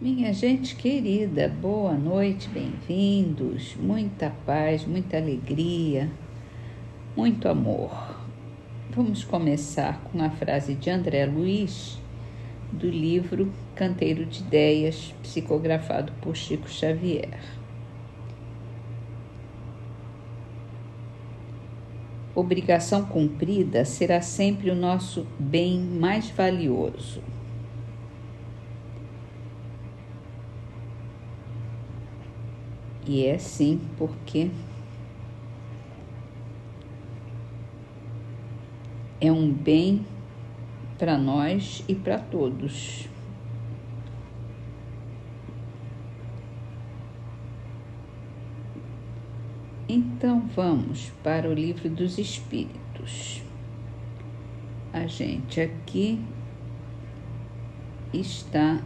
Minha gente querida, boa noite, bem-vindos. Muita paz, muita alegria, muito amor. Vamos começar com a frase de André Luiz, do livro Canteiro de Ideias, psicografado por Chico Xavier. Obrigação cumprida será sempre o nosso bem mais valioso. E é sim, porque é um bem para nós e para todos. Então vamos para o Livro dos Espíritos. A gente aqui está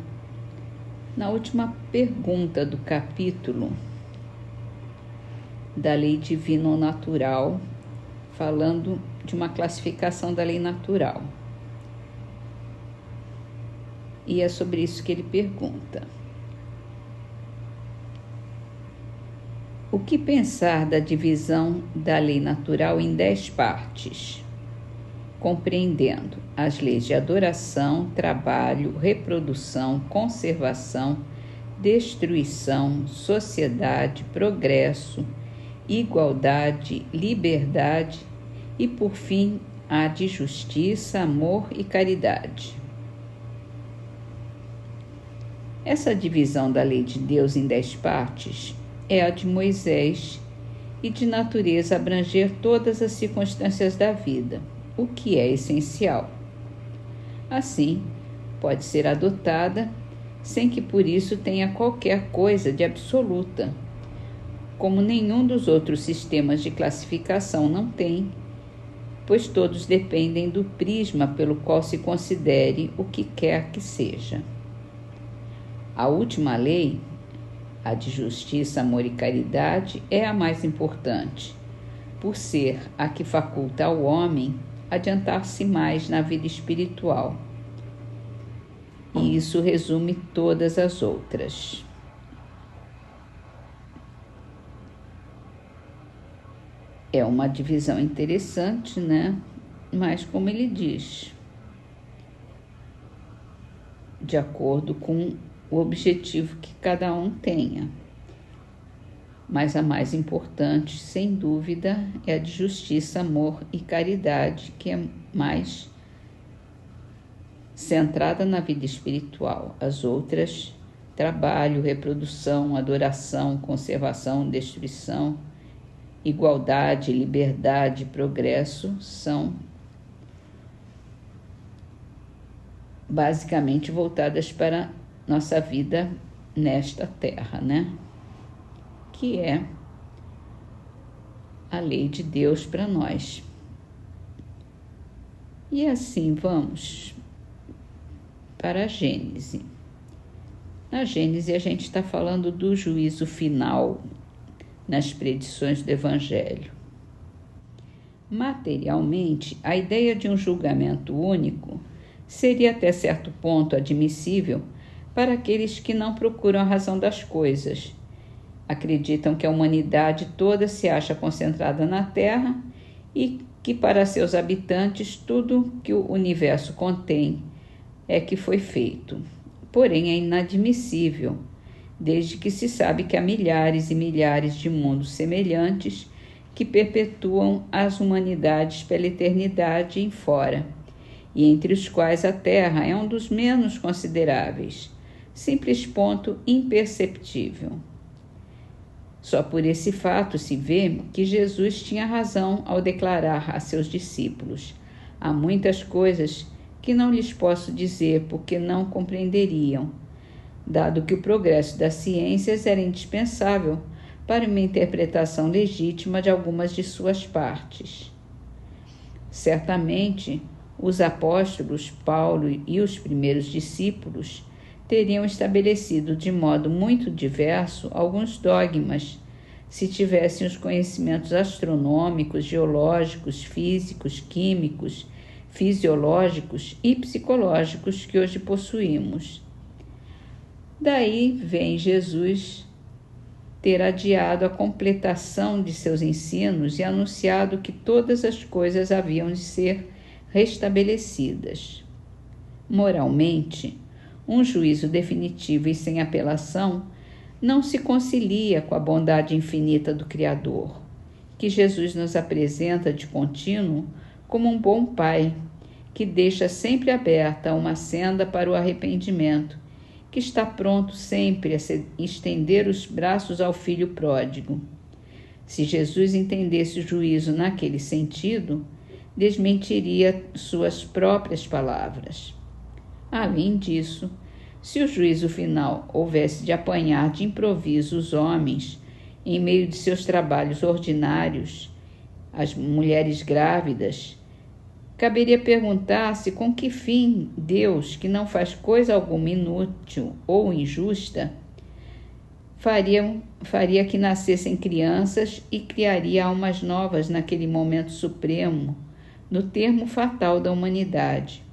na última pergunta do capítulo da lei divina ou natural, falando de uma classificação da lei natural. E é sobre isso que ele pergunta. O que pensar da divisão da lei natural em 10 partes, compreendendo as leis de adoração, trabalho, reprodução, conservação, destruição, sociedade, progresso, igualdade, liberdade e, por fim, a de justiça, amor e caridade. Essa divisão da lei de Deus em 10 partes é a de Moisés e de natureza abranger todas as circunstâncias da vida, o que é essencial. Assim, pode ser adotada sem que por isso tenha qualquer coisa de absoluta, como nenhum dos outros sistemas de classificação não tem, pois todos dependem do prisma pelo qual se considere o que quer que seja. A última lei, a de justiça, amor e caridade, é a mais importante, por ser a que faculta ao homem adiantar-se mais na vida espiritual. E isso resume todas as outras. É uma divisão interessante, né? Mas, como ele diz, de acordo com o objetivo que cada um tenha. Mas a mais importante, sem dúvida, é a de justiça, amor e caridade, que é mais centrada na vida espiritual. As outras, trabalho, reprodução, adoração, conservação, destruição, igualdade, liberdade e progresso, são basicamente voltadas para nossa vida nesta terra, né? Que é a lei de Deus para nós. E assim vamos para a Gênese. Na Gênese a gente está falando do juízo final nas predições do Evangelho. Materialmente, a ideia de um julgamento único seria até certo ponto admissível para aqueles que não procuram a razão das coisas. Acreditam que a humanidade toda se acha concentrada na Terra e que para seus habitantes tudo que o universo contém é que foi feito. Porém, é inadmissível, desde que se sabe que há milhares e milhares de mundos semelhantes que perpetuam as humanidades pela eternidade em fora, e entre os quais a Terra é um dos menos consideráveis, simples ponto imperceptível. Só por esse fato se vê que Jesus tinha razão ao declarar a seus discípulos: há muitas coisas que não lhes posso dizer porque não compreenderiam, dado que o progresso das ciências era indispensável para uma interpretação legítima de algumas de suas partes. Certamente, os apóstolos Paulo e os primeiros discípulos teriam estabelecido de modo muito diverso alguns dogmas, se tivessem os conhecimentos astronômicos, geológicos, físicos, químicos, fisiológicos e psicológicos que hoje possuímos. Daí vem Jesus ter adiado a completação de seus ensinos e anunciado que todas as coisas haviam de ser restabelecidas. Moralmente, um juízo definitivo e sem apelação não se concilia com a bondade infinita do Criador, que Jesus nos apresenta de contínuo como um bom pai, que deixa sempre aberta uma senda para o arrependimento, que está pronto sempre a estender os braços ao filho pródigo. Se Jesus entendesse o juízo naquele sentido, desmentiria suas próprias palavras. Além disso, se o juízo final houvesse de apanhar de improviso os homens em meio de seus trabalhos ordinários, as mulheres grávidas, caberia perguntar-se com que fim Deus, que não faz coisa alguma inútil ou injusta, faria que nascessem crianças e criaria almas novas naquele momento supremo, no termo fatal da humanidade.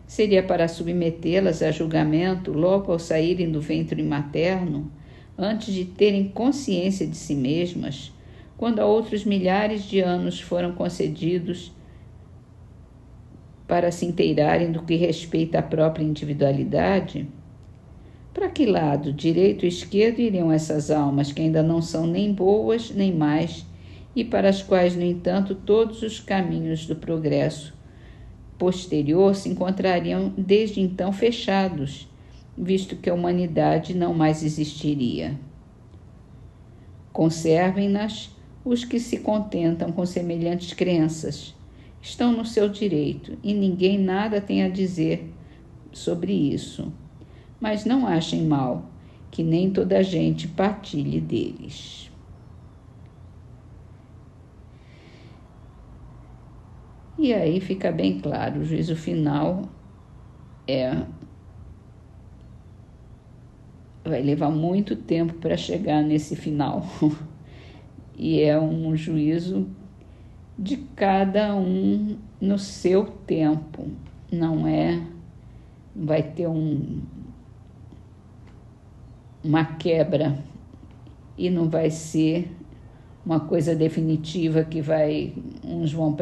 Seria para submetê-las a julgamento logo ao saírem do ventre materno, antes de terem consciência de si mesmas, quando a outros milhares de anos foram concedidos para se inteirarem do que respeita à própria individualidade? Para que lado, direito ou esquerdo, iriam essas almas que ainda não são nem boas nem más e para as quais, no entanto, todos os caminhos do progresso posterior se encontrariam desde então fechados, visto que a humanidade não mais existiria? Conservem-nas os que se contentam com semelhantes crenças. Estão no seu direito e ninguém nada tem a dizer sobre isso. Mas não achem mal que nem toda a gente partilhe deles. E aí fica bem claro, o juízo final vai levar muito tempo para chegar nesse final. E é um juízo de cada um no seu tempo. Não vai ter uma quebra e não vai ser uma coisa definitiva que uns vão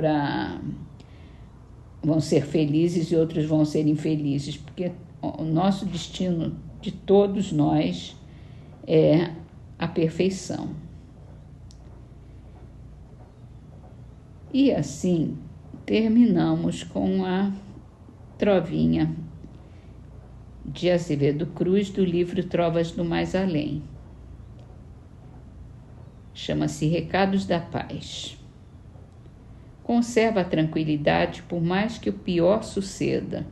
ser felizes e outros vão ser infelizes, porque o nosso destino de todos nós é a perfeição. E assim terminamos com a trovinha de Azevedo Cruz do livro Trovas do Mais Além. Chama-se Recados da Paz. Conserva a tranquilidade por mais que o pior suceda.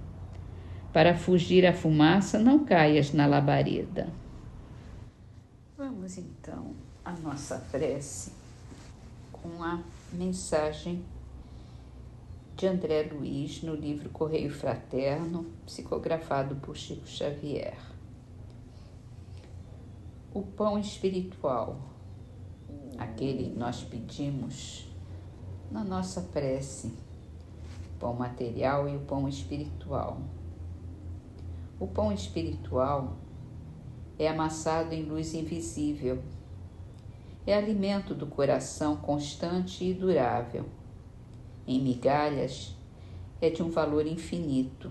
Para fugir à fumaça, não caias na labareda. Vamos então à nossa prece com a mensagem de André Luiz no livro Correio Fraterno, psicografado por Chico Xavier. O pão espiritual, aquele que nós pedimos na nossa prece, o pão material e o pão espiritual. O pão espiritual é amassado em luz invisível, é alimento do coração constante e durável. Em migalhas, é de um valor infinito.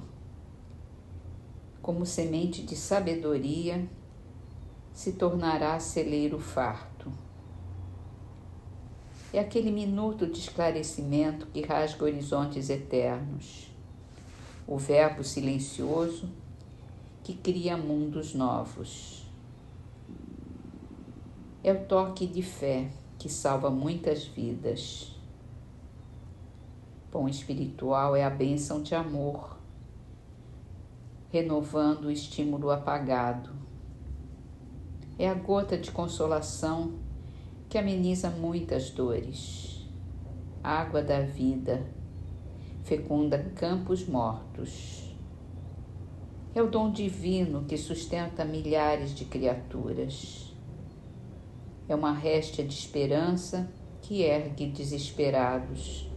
Como semente de sabedoria, se tornará celeiro farto. É aquele minuto de esclarecimento que rasga horizontes eternos. O verbo silencioso que cria mundos novos. É o toque de fé que salva muitas vidas. Pão espiritual é a bênção de amor, renovando o estímulo apagado. É a gota de consolação que ameniza muitas dores. Água da vida, fecunda campos mortos. É o dom divino que sustenta milhares de criaturas. É uma réstia de esperança que ergue desesperados.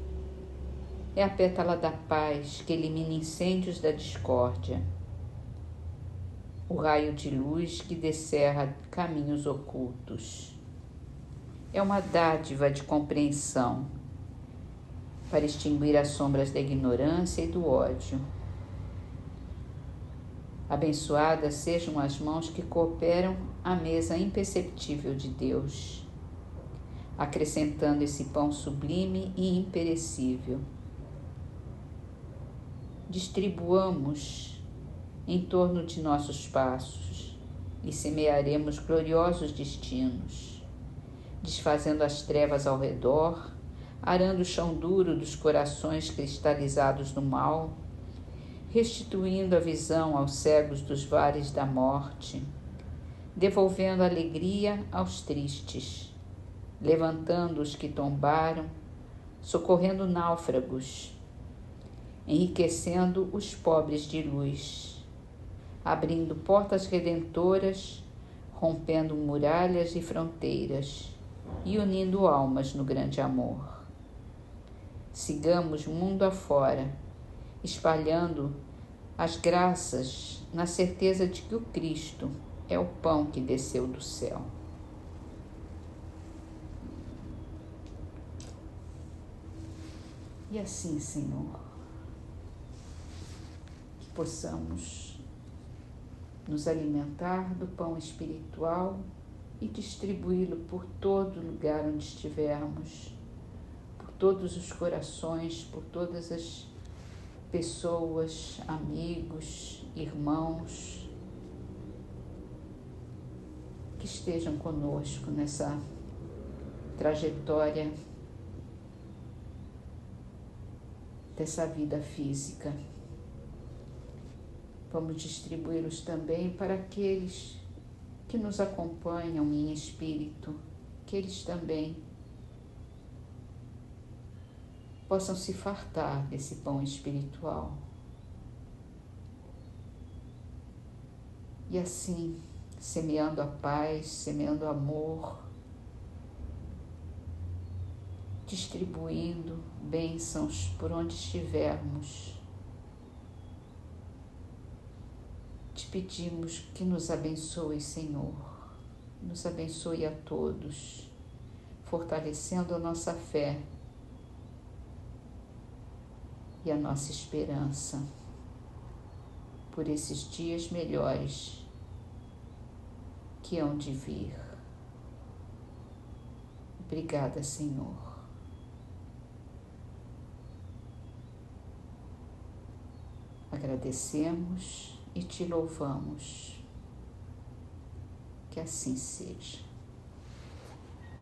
É a pétala da paz que elimina incêndios da discórdia. o raio de luz que descerra caminhos ocultos. É uma dádiva de compreensão para extinguir as sombras da ignorância e do ódio. Abençoadas sejam as mãos que cooperam à mesa imperceptível de Deus, acrescentando esse pão sublime e imperecível. Distribuamos em torno de nossos passos e semearemos gloriosos destinos, desfazendo as trevas ao redor, arando o chão duro dos corações cristalizados no mal, restituindo a visão aos cegos dos vales da morte, devolvendo a alegria aos tristes, levantando os que tombaram, socorrendo náufragos, enriquecendo os pobres de luz, abrindo portas redentoras, rompendo muralhas e fronteiras e unindo almas no grande amor. Sigamos mundo afora, espalhando as graças na certeza de que o Cristo é o pão que desceu do céu. E assim, Senhor, que possamos nos alimentar do pão espiritual e distribuí-lo por todo lugar onde estivermos, por todos os corações, por todas as pessoas, amigos, irmãos que estejam conosco nessa trajetória dessa vida física. Vamos distribuí-los também para aqueles que nos acompanham em espírito, que eles também possam se fartar desse pão espiritual. E assim, semeando a paz, semeando o amor, distribuindo bênçãos por onde estivermos, te pedimos que nos abençoe, Senhor, nos abençoe a todos, fortalecendo a nossa fé e a nossa esperança por esses dias melhores que hão de vir. Obrigada, Senhor. Agradecemos e te louvamos. Que assim seja.